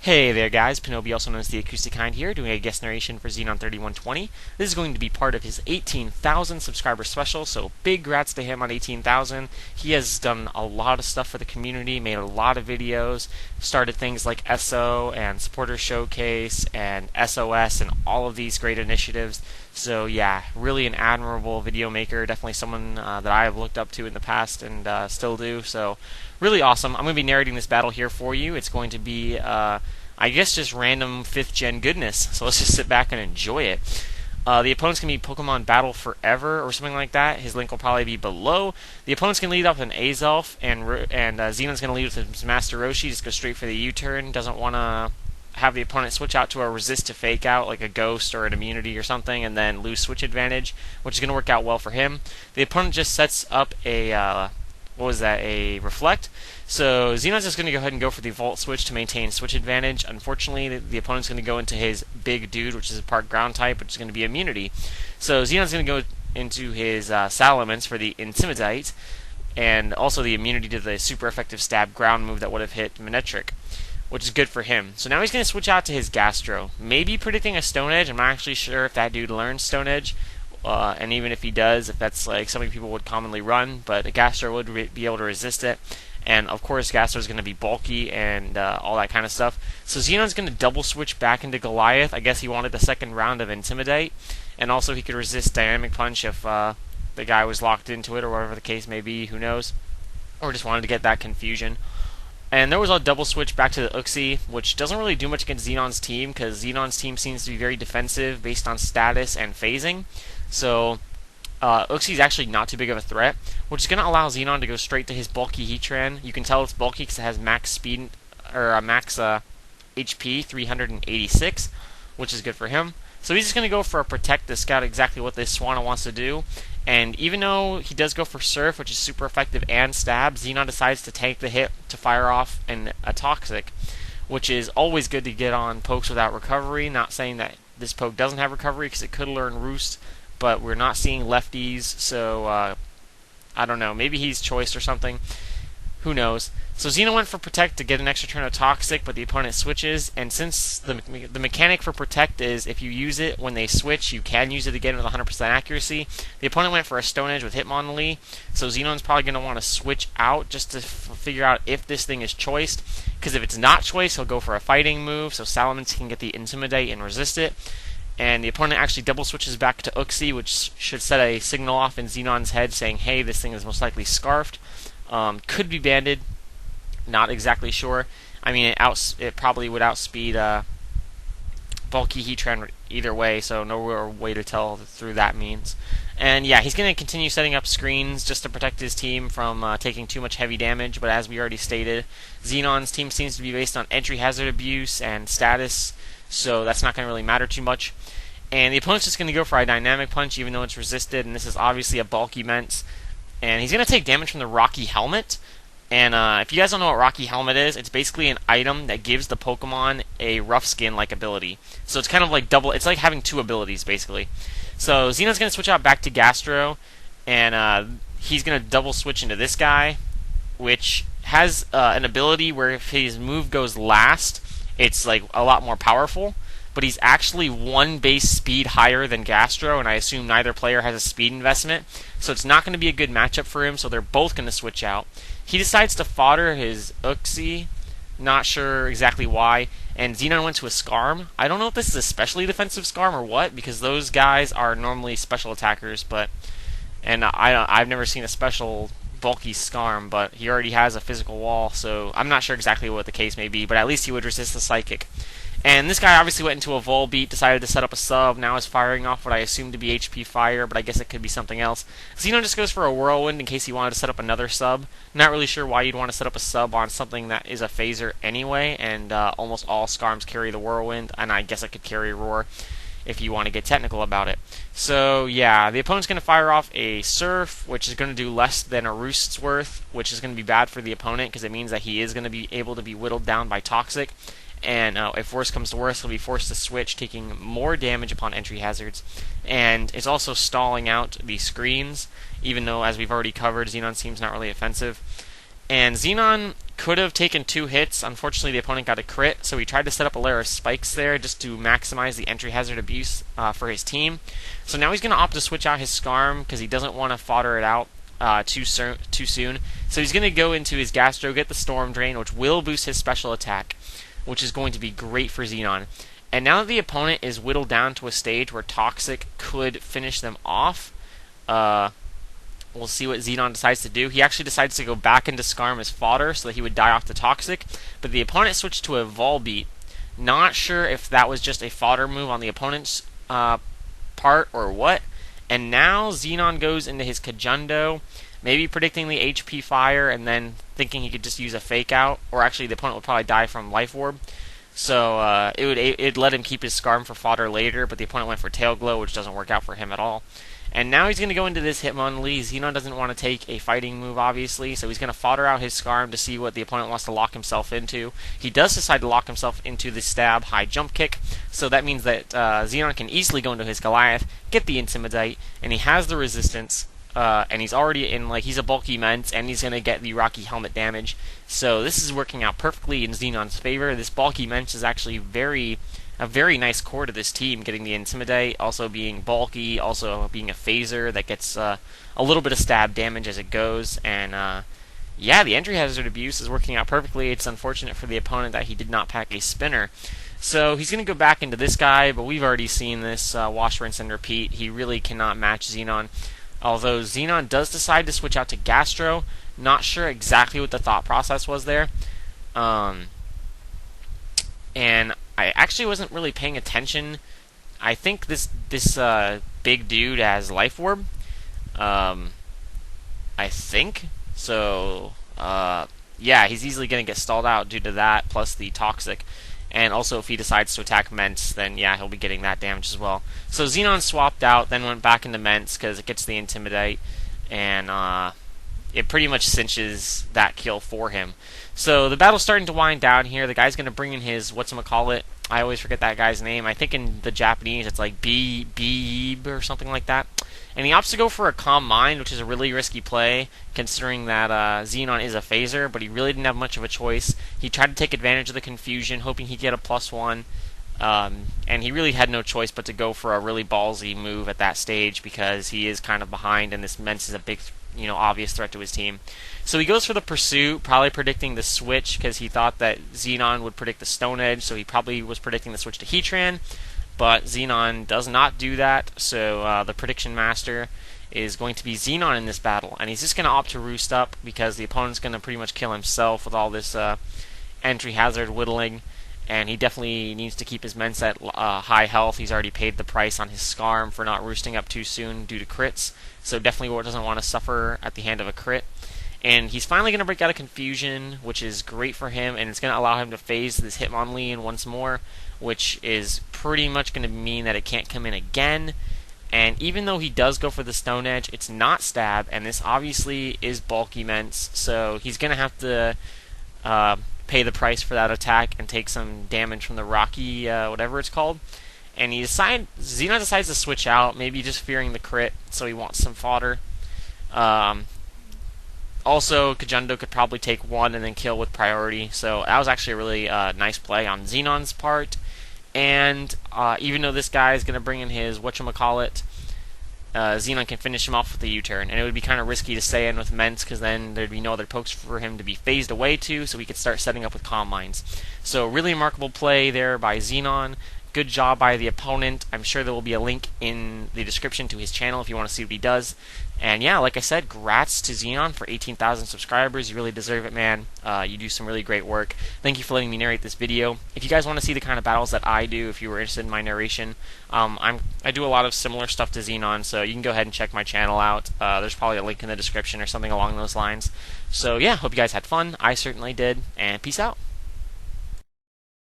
Hey there guys, Pinobi, also known as the Acoustic Kind here, doing a guest narration for Xenon3120. This is going to be part of his 18,000 subscriber special, so big grats to him on 18,000. He has done a lot of stuff for the community, made a lot of videos, started things like SO and Supporter Showcase and SOS and all of these great initiatives. So yeah, really an admirable video maker, definitely someone that I have looked up to in the past and still do, so really awesome. I'm going to be narrating this battle here for you. It's going to be, I guess, just random 5th gen goodness, so let's just sit back and enjoy it. The opponent's going to be Pokemonbattle4ever or something like that. His link will probably be below. The opponent's going to lead off with an Azelf, and Xenon's going to lead with his Master Roshi, just go straight for the U-turn. Doesn't want to have the opponent switch out to a resist to fake out, like a ghost or an immunity or something, and then lose switch advantage, which is going to work out well for him. The opponent just sets up a, a reflect. So Xenon's just going to go ahead and go for the Volt switch to maintain switch advantage. Unfortunately, the opponent's going to go into his big dude, which is a part ground type, which is going to be immunity. So Xenon's going to go into his Salamence for the Intimidate, and also the immunity to the super effective stab ground move that would have hit Manectric, which is good for him. So now he's going to switch out to his Gastro, maybe predicting a Stone Edge. I'm not actually sure if that dude learns Stone Edge. And even if he does, if that's like something people would commonly run, but a Gastro would be able to resist it. And of course, Gastro is going to be bulky and all that kind of stuff. So Xenon's going to double switch back into Goliath. I guess he wanted the second round of Intimidate, and also he could resist Dynamic Punch if the guy was locked into it or whatever the case may be. Who knows? Or just wanted to get that confusion. And there was a double switch back to the Uxie, which doesn't really do much against Xenon's team, because Xenon's team seems to be very defensive based on status and phasing. So Uxie's actually not too big of a threat, which is going to allow Xenon to go straight to his bulky Heatran. You can tell it's bulky because it has max speed, or max HP 386, which is good for him. So he's just going to go for a Protect to scout exactly what this Swanna wants to do. And even though he does go for Surf, which is super effective and Stab, Xenon decides to tank the hit to fire off a Toxic, which is always good to get on pokes without recovery. Not saying that this poke doesn't have recovery, because it could learn Roost, but we're not seeing lefties, so I don't know. Maybe he's choiced or something. Who knows? So Xenon went for Protect to get an extra turn of Toxic, but the opponent switches, and since the mechanic for Protect is if you use it when they switch, you can use it again with 100% accuracy, the opponent went for a Stone Edge with Hitmonlee, so Xenon's probably going to want to switch out just to figure out if this thing is choiced, because if it's not choiced, he'll go for a fighting move, so Salamence can get the Intimidate and resist it. And the opponent actually double switches back to Uxie, which should set a signal off in Xenon's head saying, hey, this thing is most likely Scarfed. Could be banded, not exactly sure. I mean, it probably would outspeed bulky Heatran either way, so no real way to tell through that means. And yeah, he's going to continue setting up screens just to protect his team from taking too much heavy damage, but as we already stated, Xenon's team seems to be based on entry hazard abuse and status, so that's not going to really matter too much. And the opponent's just going to go for a Dynamic Punch, even though it's resisted, and this is obviously a bulky Mence. And he's going to take damage from the Rocky Helmet. And if you guys don't know what Rocky Helmet is, it's basically an item that gives the Pokemon a rough skin-like ability. So it's kind of like it's like having two abilities, basically. So Xenon's going to switch out back to Gastro, and he's going to double switch into this guy, which has an ability where if his move goes last, it's like a lot more powerful, but he's actually one base speed higher than Gastro, and I assume neither player has a speed investment, so it's not going to be a good matchup for him, so they're both going to switch out. He decides to fodder his Uxie, not sure exactly why, and Xenon went to a Scarm. I don't know if this is a specially defensive Scarm or what, because those guys are normally special attackers, and I've never seen a special bulky Scarm, but he already has a physical wall, so I'm not sure exactly what the case may be, but at least he would resist the Psychic. And this guy obviously went into a Volbeat, decided to set up a sub, now is firing off what I assume to be HP Fire, but I guess it could be something else. Xenon just goes for a Whirlwind in case he wanted to set up another sub. Not really sure why you'd want to set up a sub on something that is a phaser anyway, and almost all Scarms carry the Whirlwind, and I guess it could carry Roar if you want to get technical about it. So yeah, the opponent's going to fire off a Surf, which is going to do less than a Roost's worth, which is going to be bad for the opponent because it means that he is going to be able to be whittled down by Toxic. And if worse comes to worse, he'll be forced to switch, taking more damage upon entry hazards. And it's also stalling out the screens, even though, as we've already covered, Xenon's team's not really offensive. And Xenon could have taken 2 hits. Unfortunately, the opponent got a crit, so he tried to set up a layer of spikes there just to maximize the entry hazard abuse for his team. So now he's going to opt to switch out his Scarm because he doesn't want to fodder it out too soon. So he's going to go into his Gastro, get the Storm Drain, which will boost his special attack, which is going to be great for Xenon. And now that the opponent is whittled down to a stage where Toxic could finish them off, we'll see what Xenon decides to do. He actually decides to go back into Scarm as fodder so that he would die off the Toxic, but the opponent switched to a Volbeat. Not sure if that was just a fodder move on the opponent's part or what. And now Xenon goes into his Kajundo, maybe predicting the HP fire and then thinking he could just use a fake out, or actually the opponent would probably die from Life Orb. So it'd let him keep his Scarm for fodder later, but the opponent went for Tail Glow, which doesn't work out for him at all. And now he's going to go into this Hitmonlee. Xenon doesn't want to take a fighting move, obviously, so he's going to fodder out his Scarm to see what the opponent wants to lock himself into. He does decide to lock himself into the stab high jump kick, so that means that Xenon can easily go into his Goliath, get the Intimidate, and he has the resistance, and he's already in, he's a bulky Mence, and he's going to get the Rocky Helmet damage. So this is working out perfectly in Xenon's favor. This bulky Mence is actually a very nice core to this team, getting the Intimidate, also being bulky, also being a phaser that gets a little bit of stab damage as it goes, and yeah, the entry hazard abuse is working out perfectly. It's unfortunate for the opponent that he did not pack a spinner. So he's going to go back into this guy, but we've already seen this wash, rinse, and repeat. He really cannot match Xenon. Although Xenon does decide to switch out to Gastro, not sure exactly what the thought process was there. And I actually wasn't really paying attention. I think this big dude has Life Orb. I think. So, yeah, he's easily going to get stalled out due to that, plus the Toxic. And also, if he decides to attack Mence, then yeah, he'll be getting that damage as well. So Xenon swapped out, then went back into Mence because it gets the Intimidate, and it pretty much cinches that kill for him. So the battle's starting to wind down here. The guy's going to bring in his, whatchamacallit, I always forget that guy's name. I think in the Japanese it's like Beeb or something like that. And he opts to go for a Calm Mind, which is a really risky play, considering that Xenon is a phaser, but he really didn't have much of a choice. He tried to take advantage of the confusion, hoping he'd get a +1, and he really had no choice but to go for a really ballsy move at that stage, because he is kind of behind, and this Mence is a big, obvious threat to his team. So he goes for the Pursuit, probably predicting the switch, because he thought that Xenon would predict the Stone Edge, so he probably was predicting the switch to Heatran. But Xenon does not do that, so the Prediction Master is going to be Xenon in this battle. And he's just going to opt to roost up because the opponent's going to pretty much kill himself with all this entry hazard whittling. And he definitely needs to keep his Mence at high health. He's already paid the price on his Scarm for not roosting up too soon due to crits. So definitely doesn't want to suffer at the hand of a crit. And he's finally going to break out of Confusion, which is great for him, and it's going to allow him to phase this Hitmonlee in once more, which is pretty much going to mean that it can't come in again. And even though he does go for the Stone Edge, it's not Stab, and this obviously is bulky Mence, so he's going to have to pay the price for that attack and take some damage from the Rocky, whatever it's called. And Xenon decides to switch out, maybe just fearing the crit, so he wants some fodder. Also, Kajundo could probably take 1 and then kill with priority, so that was actually a really nice play on Xenon's part. And even though this guy is going to bring in his whatchamacallit, Xenon can finish him off with a U-turn. And it would be kind of risky to stay in with Mence, because then there'd be no other pokes for him to be phased away to, so he could start setting up with Calm Minds. So really remarkable play there by Xenon. Good job by the opponent. I'm sure there will be a link in the description to his channel if you want to see what he does. And yeah, like I said, grats to Xenon for 18,000 subscribers. You really deserve it, man. You do some really great work. Thank you for letting me narrate this video. If you guys want to see the kind of battles that I do, if you were interested in my narration, I do a lot of similar stuff to Xenon, so you can go ahead and check my channel out. There's probably a link in the description or something along those lines. So yeah, hope you guys had fun. I certainly did, and peace out.